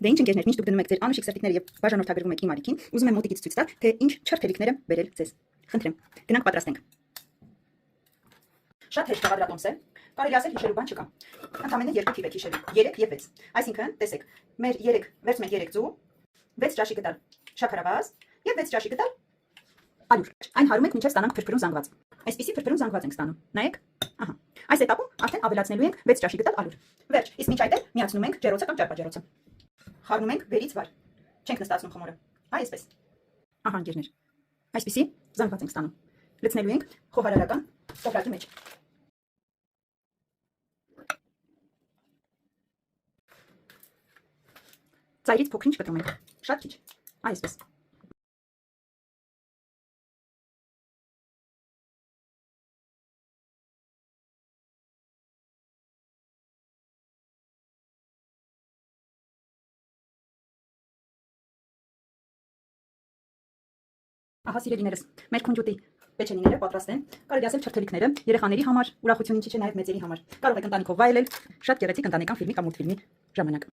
Դե ինչ ընկերներ, միշտ դուք դնում եք ձեր անուշիկ սերտիկները եւ բաժանորդագրվում եք իմ ալիքին, ուզում եմ մոտիկից ցույց տալ, թե ինչ չրթելիքներ եմ բերել ձեզ։ Խնդրեմ, գնանք պատրաստենք։ Շատ հեշտ բաղադրատոմս է, կարելի ասել հիշելու բան չկա։ Ընդամենը 2 թիվ եք հիշելու, 3 եւ 6։ Այսինքն, տեսեք, մեր 3 վերցնում ենք 3 ձու, 6 ճաշի գդալ շաքարավազ եւ 6 ճաշի գդալ ալյուր։ Այն հարում եք մինչև ստանանք փրփրուն զանգված։ Այսպիսի փրփրուն զանգված ենք ստանում։ Նայեք։ Ահա։ Այս էտապում արդեն ավելացնելու ենք 6 ճաշի գդալ ալյուր։ Վերջ, իսկ մինչ այդ էլ միացնում ենք ջեռոցը կամ ճարպաջեռոցը։ Խառնում ենք վերից վար։ Չենք նստացնում խմորը։ Այսպես։ Ահա ընկերներ։ Այսպիսի զանգված ենք ստանում։ Լցնելու ենք խոհարարական տոպրակի մեջ։ Ծայրից փոքրինչ կտրում ենք։ Շատ քիչ։ Այսպես։ Ահա սիրելիներս, մեր քունջուտի պեչենիները պատրաստ են։ Կարելի ասել չրթելիքները երեխաների համար, ուրախություն ինչի՞ չէ նաև մեծերի համար։ Կարող եք ընտանիքով վայելել շատ գեղեցիկ ընտանեկան ֆիլմի կամ մուլտֆիլմի ժամանակ։